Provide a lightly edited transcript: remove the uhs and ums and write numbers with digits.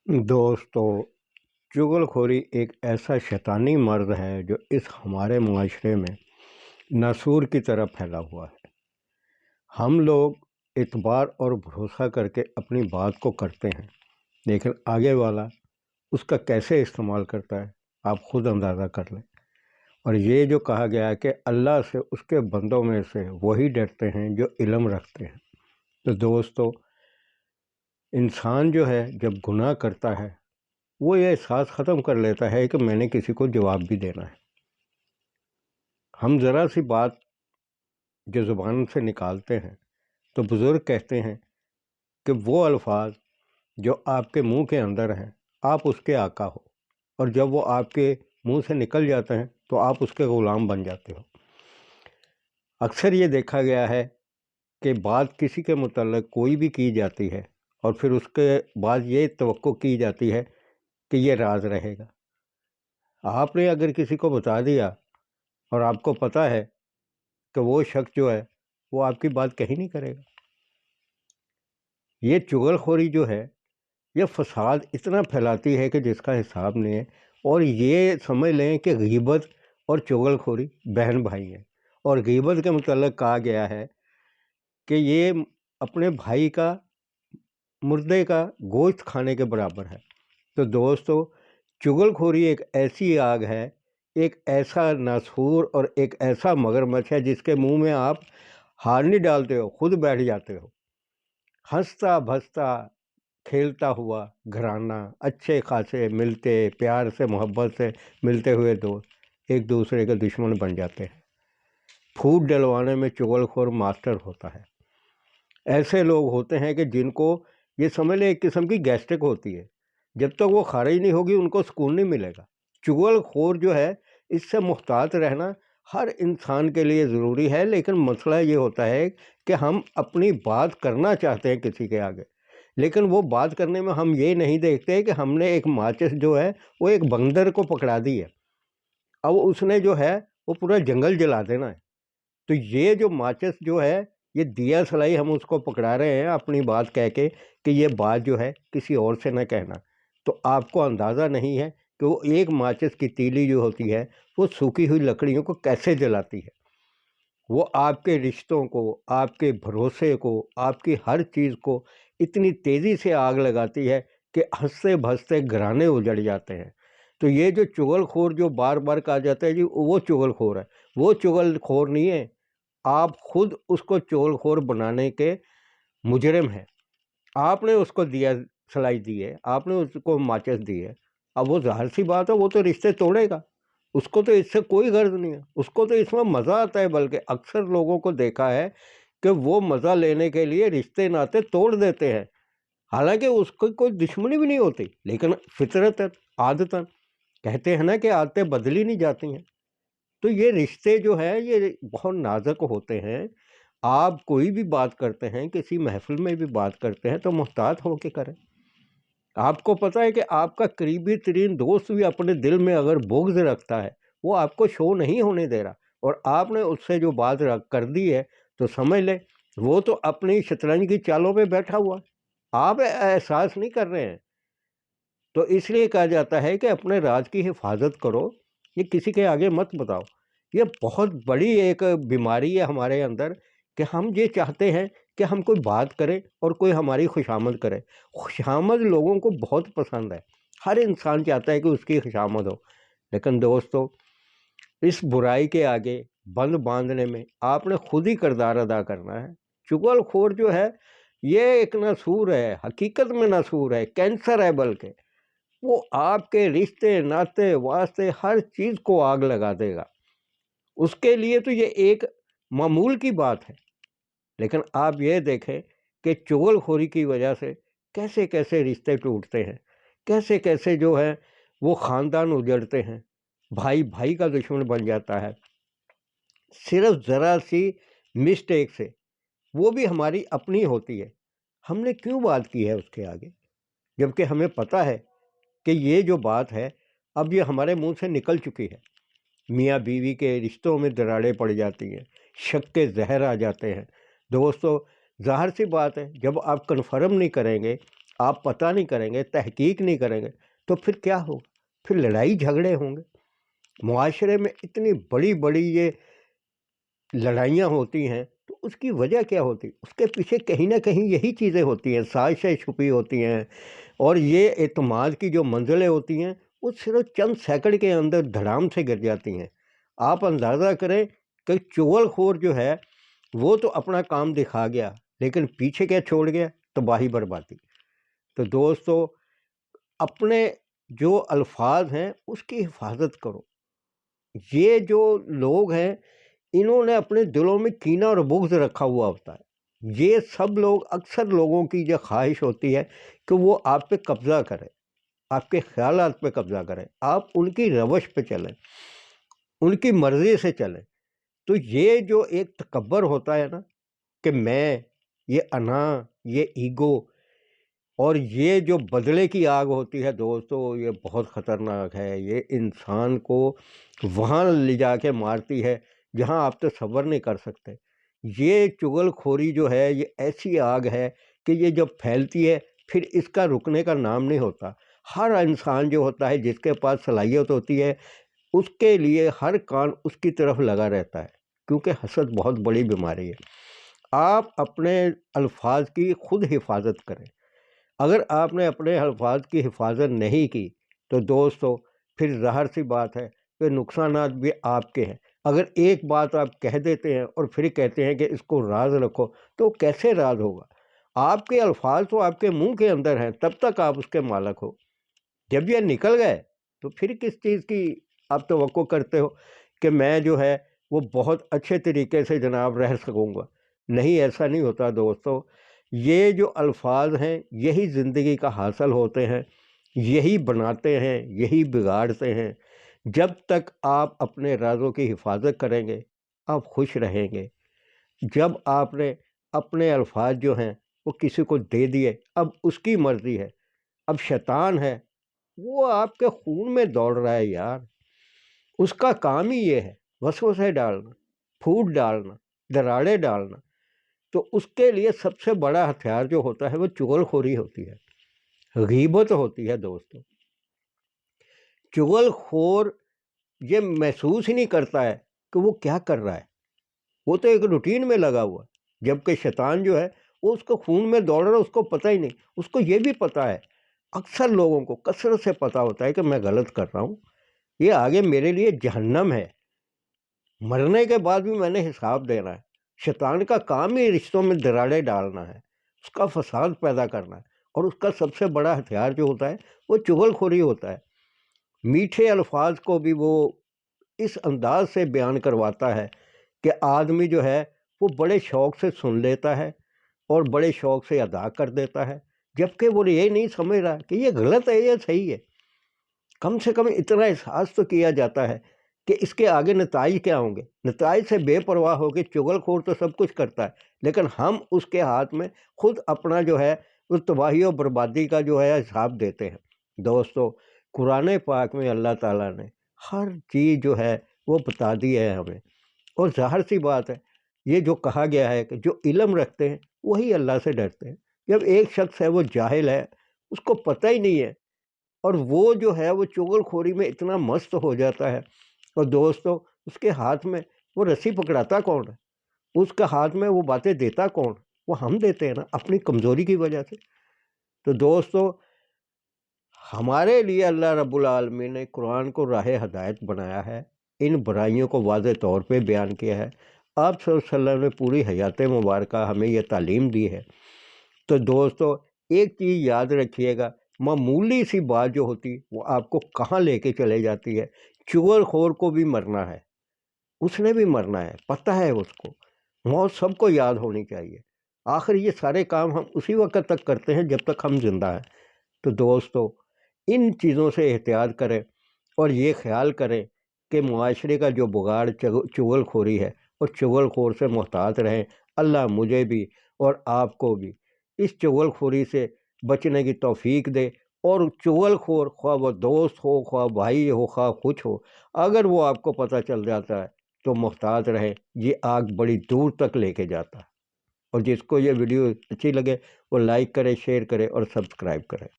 दोस्तों, चुगलखोरी एक ऐसा शैतानी मर्ज़ है जो इस हमारे मुआशरे में नासूर की तरह फैला हुआ है। हम लोग इतबार और भरोसा करके अपनी बात को करते हैं, लेकिन आगे वाला उसका कैसे इस्तेमाल करता है आप खुद अंदाज़ा कर लें। और ये जो कहा गया है कि अल्लाह से उसके बंदों में से वही डरते हैं जो इल्म रखते हैं। तो दोस्तों, इंसान जो है जब गुनाह करता है वो ये एहसास ख़त्म कर लेता है कि मैंने किसी को जवाब भी देना है। हम ज़रा सी बात जो ज़ुबान से निकालते हैं तो बुज़ुर्ग कहते हैं कि वो अल्फाज जो आपके मुंह के अंदर हैं आप उसके आका हो, और जब वो आपके मुंह से निकल जाते हैं तो आप उसके ग़ुलाम बन जाते हो। अक्सर ये देखा गया है कि बात किसी के मुतल्लिक़ कोई भी की जाती है और फिर उसके बाद ये तवक्को की जाती है कि ये राज रहेगा। आपने अगर किसी को बता दिया और आपको पता है कि वो शख्स जो है वो आपकी बात कहीं नहीं करेगा। ये चुगलखोरी जो है ये फसाद इतना फैलाती है कि जिसका हिसाब नहीं है। और ये समझ लें कि गीबत और चुगलखोरी बहन भाई हैं। और गीबत के मुतल्लिक़ कहा गया है कि ये अपने भाई का मुर्दे का गोश्त खाने के बराबर है। तो दोस्तों, चुगलखोरी एक ऐसी आग है, एक ऐसा नासूर और एक ऐसा मगरमच्छ है जिसके मुंह में आप हार नहीं डालते हो, खुद बैठ जाते हो। हंसता भसता खेलता हुआ घराना, अच्छे खासे मिलते प्यार से मोहब्बत से मिलते हुए दोस्त एक दूसरे के दुश्मन बन जाते हैं। फूट डलवाने में चुगलखोर मास्टर होता है। ऐसे लोग होते हैं कि जिनको ये समझ लें एक किस्म की गैस्ट्रिक होती है, जब तक वो खारिज नहीं होगी उनको सुकून नहीं मिलेगा। चुगलखोर जो है इससे मुहतात रहना हर इंसान के लिए ज़रूरी है, लेकिन मसला ये होता है कि हम अपनी बात करना चाहते हैं किसी के आगे, लेकिन वो बात करने में हम ये नहीं देखते कि हमने एक माचिस जो है वो एक बंदर को पकड़ा दी है, अब उसने जो है वो पूरा जंगल जला देना है। तो ये जो माचिस जो है ये दिया सलाई हम उसको पकड़ा रहे हैं अपनी बात कह के कि ये बात जो है किसी और से न कहना। तो आपको अंदाज़ा नहीं है कि वो एक माचिस की तीली जो होती है वो सूखी हुई लकड़ियों को कैसे जलाती है। वो आपके रिश्तों को, आपके भरोसे को, आपकी हर चीज़ को इतनी तेज़ी से आग लगाती है कि हँसते भसते घराने उजड़ जाते हैं। तो ये जो चुगलखोर जो बार बार कहा जाता है जी वो चुगलखोर है, वो चुगलखोर नहीं है। आप खुद उसको चुगलखोर बनाने के मुजरिम हैं। आपने उसको दिया सलाई दी है, आपने उसको माचिस दी है। अब वो ज़ाहिर सी बात है वो तो रिश्ते तोड़ेगा, उसको तो इससे कोई गर्ज नहीं है, उसको तो इसमें मज़ा आता है। बल्कि अक्सर लोगों को देखा है कि वो मज़ा लेने के लिए रिश्ते नाते तोड़ देते हैं, हालांकि उसको कोई दुश्मनी भी नहीं होती, लेकिन फितरतन आदतन कहते हैं ना कि आदतें बदली नहीं जाती हैं। तो ये रिश्ते जो है ये बहुत नाजुक होते हैं। आप कोई भी बात करते हैं, किसी महफिल में भी बात करते हैं तो मुहतात होके करें। आपको पता है कि आपका करीबी तरीन दोस्त भी अपने दिल में अगर बुग़्ज़ रखता है वो आपको शो नहीं होने दे रहा, और आपने उससे जो बात कर दी है तो समझ लें वो तो अपनी शतरंज की चालों पे बैठा हुआ, आप एहसास नहीं कर रहे हैं। तो इसलिए कहा जाता है कि अपने राज की हिफाजत करो, ये किसी के आगे मत बताओ। ये बहुत बड़ी एक बीमारी है हमारे अंदर कि हम ये चाहते हैं कि हम कोई बात करें और कोई हमारी खुशामद करे। खुशामद लोगों को बहुत पसंद है, हर इंसान चाहता है कि उसकी खुशामद हो। लेकिन दोस्तों, इस बुराई के आगे बंद बांधने में आपने खुद ही किरदार अदा करना है। चुगलखोर जो है ये एक नासूर है, हकीकत में नासूर है, कैंसर है। बल्कि वो आपके रिश्ते नाते वास्ते हर चीज़ को आग लगा देगा। उसके लिए तो ये एक मामूल की बात है, लेकिन आप ये देखें कि चुगलखोरी की वजह से कैसे कैसे रिश्ते टूटते हैं, कैसे कैसे जो है वो ख़ानदान उजड़ते हैं, भाई भाई का दुश्मन बन जाता है सिर्फ ज़रा सी मिस्टेक से, वो भी हमारी अपनी होती है। हमने क्यों बात की है उसके आगे, जबकि हमें पता है कि ये जो बात है अब ये हमारे मुंह से निकल चुकी है। मियाँ बीवी के रिश्तों में दरारें पड़ जाती हैं, शक के जहर आ जाते हैं। दोस्तों, ज़ाहिर सी बात है जब आप कन्फर्म नहीं करेंगे آپ پتہ نہیں کریں گے، تحقیق نہیں کریں گے، تو پھر کیا ہوگا؟ پھر لڑائی جھگڑے ہوں گے۔ معاشرے میں اتنی بڑی بڑی یہ لڑائیاں ہوتی ہیں، تو اس کی وجہ کیا ہوتی؟ اس کے پیچھے کہیں نہ کہیں یہی چیزیں ہوتی ہیں، سازشیں چھپی ہوتی ہیں، اور یہ اعتماد کی جو منزلیں ہوتی ہیں وہ صرف چند سیکنڈ کے اندر دھڑام سے گر جاتی ہیں۔ آپ اندازہ کریں کہ چغل خور جو ہے وہ تو اپنا کام دکھا گیا، لیکن پیچھے کیا چھوڑ گیا؟ تباہی بربادی۔ تو دوستو، اپنے جو الفاظ ہیں اس کی حفاظت کرو۔ یہ جو لوگ ہیں انہوں نے اپنے دلوں میں کینہ اور بغض رکھا ہوا ہوتا ہے۔ یہ سب لوگ، اکثر لوگوں کی یہ خواہش ہوتی ہے کہ وہ آپ پہ قبضہ کریں، آپ کے خیالات پہ قبضہ کریں، آپ ان کی روش پہ چلیں، ان کی مرضی سے چلیں۔ تو یہ جو ایک تکبر ہوتا ہے نا کہ میں، یہ انا، یہ ایگو، اور یہ جو بدلے کی آگ ہوتی ہے دوستو، یہ بہت خطرناک ہے۔ یہ انسان کو وہاں لے جا کے مارتی ہے جہاں آپ تصور نہیں کر سکتے۔ یہ چغل خوری جو ہے یہ ایسی آگ ہے کہ یہ جب پھیلتی ہے پھر اس کا رکنے کا نام نہیں ہوتا۔ ہر انسان جو ہوتا ہے جس کے پاس صلاحیت ہوتی ہے اس کے لیے ہر کان اس کی طرف لگا رہتا ہے، کیونکہ حسد بہت بڑی بیماری ہے۔ آپ اپنے الفاظ کی خود حفاظت کریں۔ اگر آپ نے اپنے الفاظ کی حفاظت نہیں کی تو دوستو پھر ظاہر سی بات ہے کہ نقصانات بھی آپ کے ہیں۔ اگر ایک بات آپ کہہ دیتے ہیں اور پھر کہتے ہیں کہ اس کو راز رکھو، تو کیسے راز ہوگا؟ آپ کے الفاظ تو آپ کے منہ کے اندر ہیں، تب تک آپ اس کے مالک ہو۔ جب یہ نکل گئے تو پھر کس چیز کی آپ توقع کرتے ہو کہ میں جو ہے وہ بہت اچھے طریقے سے جناب رہ سکوں گا؟ نہیں، ایسا نہیں ہوتا دوستو۔ یہ جو الفاظ ہیں یہی زندگی کا حاصل ہوتے ہیں، یہی بناتے ہیں، یہی بگاڑتے ہیں۔ جب تک آپ اپنے رازوں کی حفاظت کریں گے آپ خوش رہیں گے۔ جب آپ نے اپنے الفاظ جو ہیں وہ کسی کو دے دیے، اب اس کی مرضی ہے، اب شیطان ہے وہ آپ کے خون میں دوڑ رہا ہے یار۔ اس کا کام ہی یہ ہے وسوسے ڈالنا، پھوٹ ڈالنا، دراڑے ڈالنا۔ تو اس کے لیے سب سے بڑا ہتھیار جو ہوتا ہے وہ چغل خوری ہوتی ہے، غیبت ہوتی ہے دوستو۔ چغل خور یہ محسوس ہی نہیں کرتا ہے کہ وہ کیا کر رہا ہے، وہ تو ایک روٹین میں لگا ہوا ہے، جبکہ شیطان جو ہے وہ اس کو خون میں دوڑ رہا ہے، اس کو پتہ ہی نہیں۔ اس کو یہ بھی پتہ ہے، اکثر لوگوں کو کثرت سے پتہ ہوتا ہے کہ میں غلط کر رہا ہوں، یہ آگے میرے لیے جہنم ہے، مرنے کے بعد بھی میں نے حساب دینا ہے۔ شیطان کا کام ہی رشتوں میں دراڑے ڈالنا ہے، اس کا فساد پیدا کرنا ہے، اور اس کا سب سے بڑا ہتھیار جو ہوتا ہے وہ چغل خوری ہوتا ہے۔ میٹھے الفاظ کو بھی وہ اس انداز سے بیان کرواتا ہے کہ آدمی جو ہے وہ بڑے شوق سے سن لیتا ہے اور بڑے شوق سے ادا کر دیتا ہے، جبکہ وہ یہ نہیں سمجھ رہا کہ یہ غلط ہے یا صحیح ہے۔ کم سے کم اتنا احساس تو کیا جاتا ہے کہ اس کے آگے نتائج کیا ہوں گے۔ نتائج سے بے پرواہ ہو کے چغل خور تو سب کچھ کرتا ہے، لیکن ہم اس کے ہاتھ میں خود اپنا جو ہے اس تباہی و بربادی کا جو ہے حساب دیتے ہیں۔ دوستو، قرآن پاک میں اللہ تعالیٰ نے ہر چیز جو ہے وہ بتا دی ہے ہمیں، اور ظاہر سی بات ہے یہ جو کہا گیا ہے کہ جو علم رکھتے ہیں وہی اللہ سے ڈرتے ہیں۔ جب ایک شخص ہے وہ جاہل ہے، اس کو پتہ ہی نہیں ہے، اور وہ جو ہے وہ چغل خوری میں اتنا مست ہو جاتا ہے، اور دوستو اس کے ہاتھ میں وہ رسی پکڑاتا کون ہے؟ اس کے ہاتھ میں وہ باتیں دیتا کون؟ وہ ہم دیتے ہیں نا، اپنی کمزوری کی وجہ سے۔ تو دوستو ہمارے لیے اللہ رب العالمین نے قرآن کو راہ ہدایت بنایا ہے، ان برائیوں کو واضح طور پہ بیان کیا ہے۔ آپ صلی اللہ علیہ وسلم نے پوری حیات مبارکہ ہمیں یہ تعلیم دی ہے۔ تو دوستو ایک چیز یاد رکھیے گا، معمولی سی بات جو ہوتی وہ آپ کو کہاں لے کے چلے جاتی ہے۔ چغل خور کو بھی مرنا ہے، اس نے بھی مرنا ہے، پتہ ہے اس کو، موت سب کو یاد ہونی چاہیے۔ آخر یہ سارے کام ہم اسی وقت تک کرتے ہیں جب تک ہم زندہ ہیں۔ تو دوستو ان چیزوں سے احتیاط کریں اور یہ خیال کریں کہ معاشرے کا جو بگاڑ چغل خوری ہے، اور چغل خور سے محتاط رہیں۔ اللہ مجھے بھی اور آپ کو بھی اس چغل خوری سے بچنے کی توفیق دے۔ اور چغل خور خواہ وہ دوست ہو، خواہ بھائی ہو، خواہ کچھ ہو، اگر وہ آپ کو پتہ چل جاتا ہے تو محتاط رہیں، یہ آگ بڑی دور تک لے کے جاتا ہے۔ اور جس کو یہ ویڈیو اچھی لگے وہ لائک کرے، شیئر کرے اور سبسکرائب کرے۔